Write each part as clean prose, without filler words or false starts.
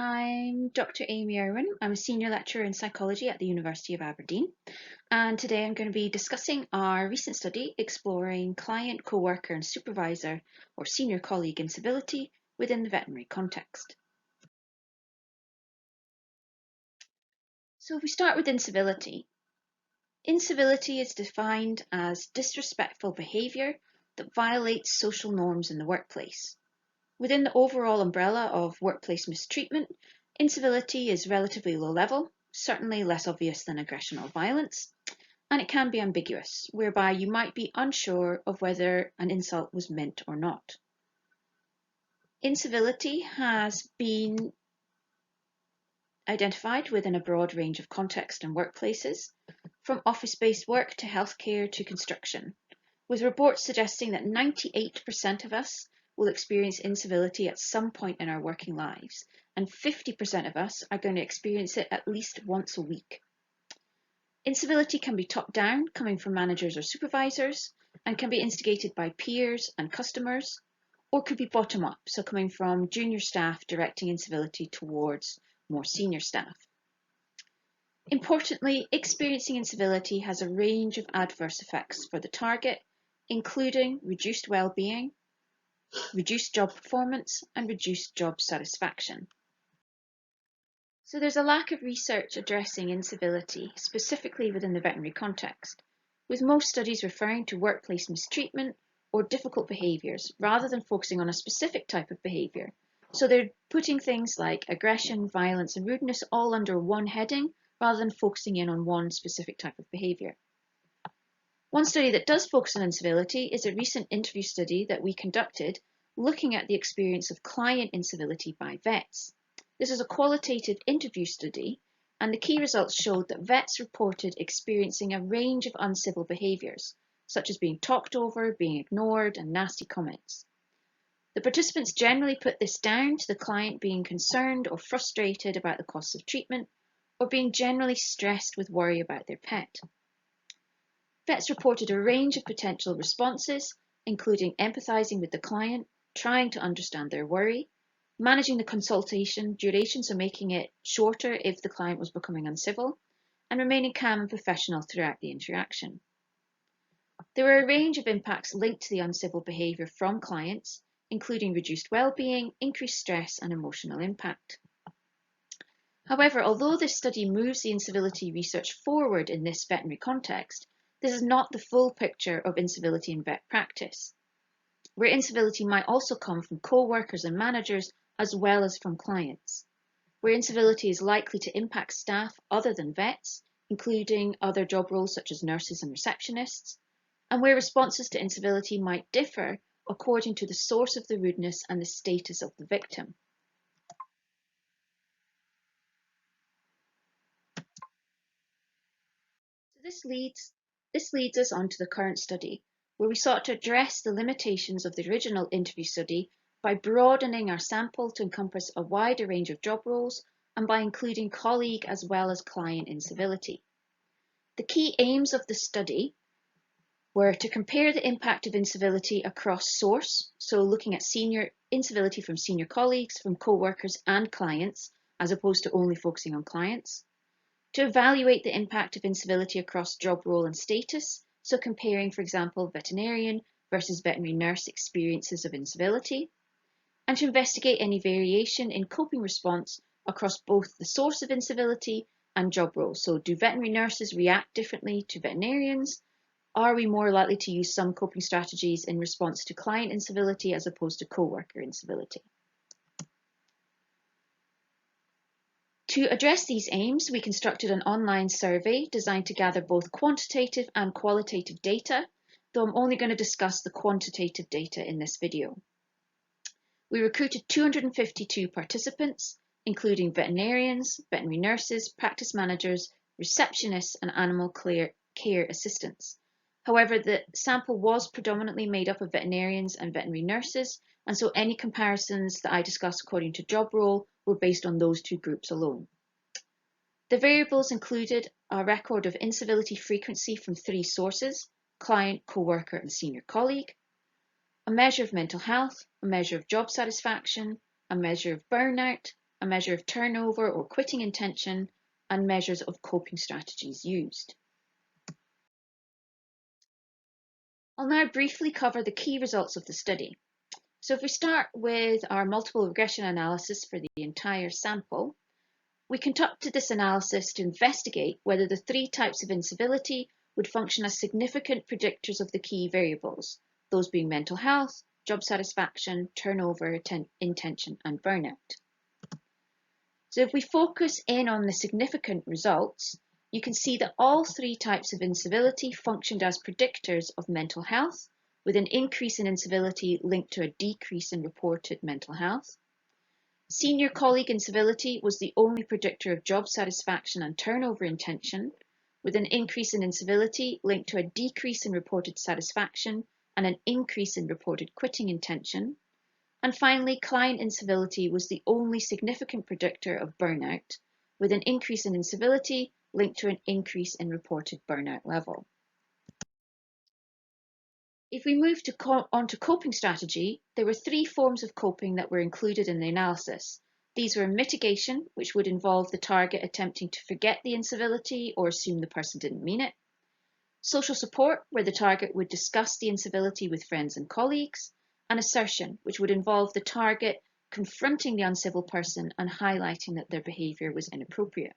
I'm Dr. Amy Irwin. I'm a senior lecturer in psychology at the University of Aberdeen, and today I'm going to be discussing our recent study exploring client, co-worker and supervisor or senior colleague incivility within the veterinary context. So if we start with incivility. Incivility is defined as disrespectful behaviour that violates social norms in the workplace. Within the overall umbrella of workplace mistreatment, incivility is relatively low level, certainly less obvious than aggression or violence, and it can be ambiguous, whereby you might be unsure of whether an insult was meant or not. Incivility has been identified within a broad range of contexts and workplaces, from office-based work to healthcare to construction, with reports suggesting that 98% of us will experience incivility at some point in our working lives, and 50% of us are going to experience it at least once a week. Incivility can be top-down, coming from managers or supervisors, and can be instigated by peers and customers, or could be bottom-up, so coming from junior staff directing incivility towards more senior staff. Importantly, experiencing incivility has a range of adverse effects for the target, including reduced well-being, reduced job performance, and reduced job satisfaction. So there's a lack of research addressing incivility, specifically within the veterinary context, with most studies referring to workplace mistreatment or difficult behaviours, rather than focusing on a specific type of behaviour. So they're putting things like aggression, violence, and rudeness all under one heading, rather than focusing in on one specific type of behaviour. One study that does focus on incivility is a recent interview study that we conducted looking at the experience of client incivility by vets. This is a qualitative interview study, and the key results showed that vets reported experiencing a range of uncivil behaviours, such as being talked over, being ignored, and nasty comments. The participants generally put this down to the client being concerned or frustrated about the costs of treatment, or being generally stressed with worry about their pet. Vets reported a range of potential responses, including empathising with the client, trying to understand their worry, managing the consultation duration, so making it shorter if the client was becoming uncivil, and remaining calm and professional throughout the interaction. There were a range of impacts linked to the uncivil behaviour from clients, including reduced well-being, increased stress, and emotional impact. However, although this study moves the incivility research forward in this veterinary context, this is not the full picture of incivility in vet practice, where incivility might also come from co-workers and managers as well as from clients, where incivility is likely to impact staff other than vets, including other job roles such as nurses and receptionists, and where responses to incivility might differ according to the source of the rudeness and the status of the victim. So this leads us on to the current study, where we sought to address the limitations of the original interview study by broadening our sample to encompass a wider range of job roles and by including colleague as well as client incivility. The key aims of the study were to compare the impact of incivility across source, so looking at incivility from senior colleagues, from co-workers and clients, as opposed to only focusing on clients, to evaluate the impact of incivility across job role and status, so comparing, for example, veterinarian versus veterinary nurse experiences of incivility, and to investigate any variation in coping response across both the source of incivility and job role. So do veterinary nurses react differently to veterinarians? Are we more likely to use some coping strategies in response to client incivility as opposed to co-worker incivility? To address these aims, we constructed an online survey designed to gather both quantitative and qualitative data, though I'm only going to discuss the quantitative data in this video. We recruited 252 participants, including veterinarians, veterinary nurses, practice managers, receptionists, and animal care assistants. However, the sample was predominantly made up of veterinarians and veterinary nurses, and so any comparisons that I discuss according to job role were based on those two groups alone. The variables included a record of incivility frequency from 3 sources: client, co-worker, and senior colleague, a measure of mental health, a measure of job satisfaction, a measure of burnout, a measure of turnover or quitting intention, and measures of coping strategies used. I'll now briefly cover the key results of the study. So if we start with our multiple regression analysis for the entire sample, we conducted this analysis to investigate whether the three types of incivility would function as significant predictors of the key variables, those being mental health, job satisfaction, turnover, intention, and burnout. So if we focus in on the significant results, you can see that all three types of incivility functioned as predictors of mental health, with an increase in incivility linked to a decrease in reported mental health. Senior colleague incivility was the only predictor of job satisfaction and turnover intention, with an increase in incivility linked to a decrease in reported satisfaction and an increase in reported quitting intention. And finally, client incivility was the only significant predictor of burnout, with an increase in incivility linked to an increase in reported burnout level. If we move on to coping strategy, there were three forms of coping that were included in the analysis. These were mitigation, which would involve the target attempting to forget the incivility or assume the person didn't mean it. Social support, where the target would discuss the incivility with friends and colleagues. And assertion, which would involve the target confronting the uncivil person and highlighting that their behaviour was inappropriate.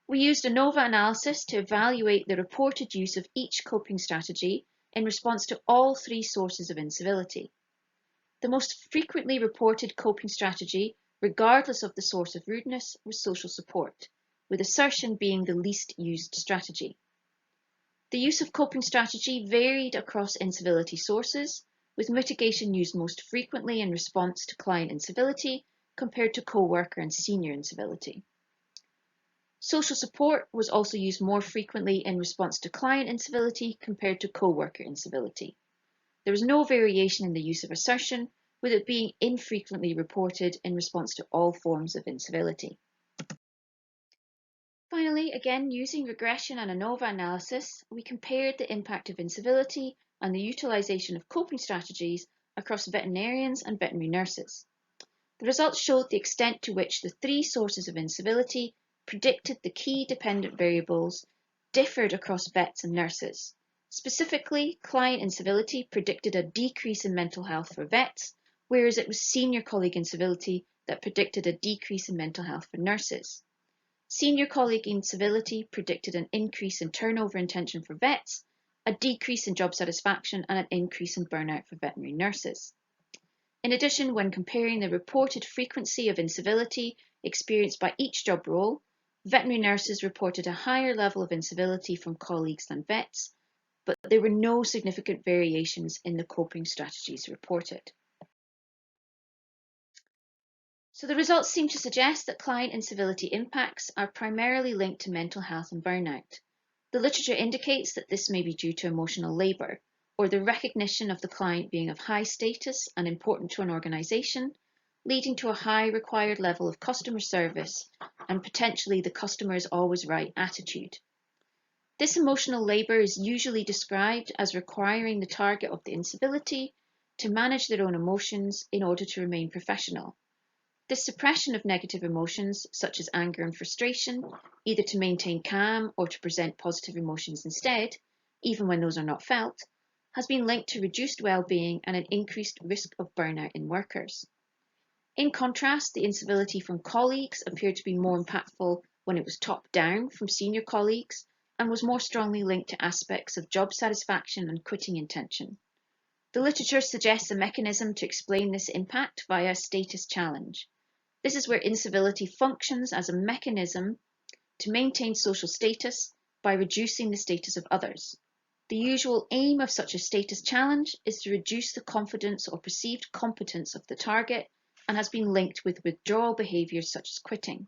We used ANOVA analysis to evaluate the reported use of each coping strategy in response to all three sources of incivility. The most frequently reported coping strategy, regardless of the source of rudeness, was social support, with assertion being the least used strategy. The use of coping strategy varied across incivility sources, with mitigation used most frequently in response to client incivility compared to co-worker and senior incivility. Social support was also used more frequently in response to client incivility compared to co-worker incivility. There was no variation in the use of assertion, with it being infrequently reported in response to all forms of incivility. Finally, again using regression and ANOVA analysis, we compared the impact of incivility and the utilisation of coping strategies across veterinarians and veterinary nurses. The results showed the extent to which the three sources of incivility predicted the key dependent variables differed across vets and nurses. Specifically, client incivility predicted a decrease in mental health for vets, whereas it was senior colleague incivility that predicted a decrease in mental health for nurses. Senior colleague incivility predicted an increase in turnover intention for vets, a decrease in job satisfaction, and an increase in burnout for veterinary nurses. In addition, when comparing the reported frequency of incivility experienced by each job role, veterinary nurses reported a higher level of incivility from colleagues than vets, but there were no significant variations in the coping strategies reported. So the results seem to suggest that client incivility impacts are primarily linked to mental health and burnout. The literature indicates that this may be due to emotional labour, or the recognition of the client being of high status and important to an organisation, leading to a high required level of customer service and potentially the customer is always right attitude. This emotional labour is usually described as requiring the target of the incivility to manage their own emotions in order to remain professional. This suppression of negative emotions, such as anger and frustration, either to maintain calm or to present positive emotions instead, even when those are not felt, has been linked to reduced well-being and an increased risk of burnout in workers. In contrast, the incivility from colleagues appeared to be more impactful when it was top-down from senior colleagues and was more strongly linked to aspects of job satisfaction and quitting intention. The literature suggests a mechanism to explain this impact via status challenge. This is where incivility functions as a mechanism to maintain social status by reducing the status of others. The usual aim of such a status challenge is to reduce the confidence or perceived competence of the target and has been linked with withdrawal behaviours such as quitting.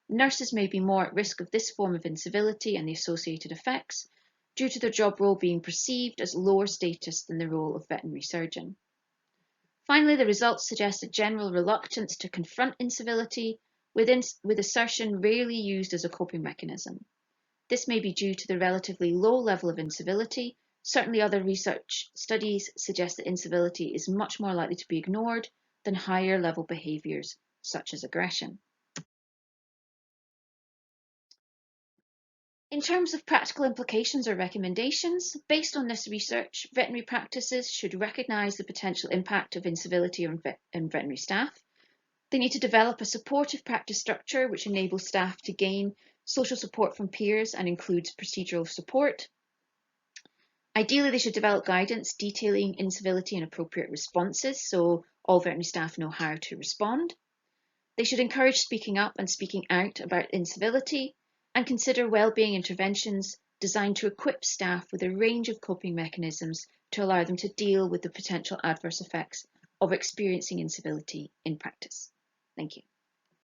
Nurses may be more at risk of this form of incivility and the associated effects due to their job role being perceived as lower status than the role of veterinary surgeon. Finally, the results suggest a general reluctance to confront incivility, with assertion rarely used as a coping mechanism. This may be due to the relatively low level of incivility. Certainly other research studies suggest that incivility is much more likely to be ignored than higher level behaviours such as aggression. In terms of practical implications or recommendations, based on this research, veterinary practices should recognise the potential impact of incivility on veterinary staff. They need to develop a supportive practice structure which enables staff to gain social support from peers and includes procedural support. Ideally, they should develop guidance detailing incivility and appropriate responses so all veterinary staff know how to respond. They should encourage speaking up and speaking out about incivility and consider wellbeing interventions designed to equip staff with a range of coping mechanisms to allow them to deal with the potential adverse effects of experiencing incivility in practice. Thank you.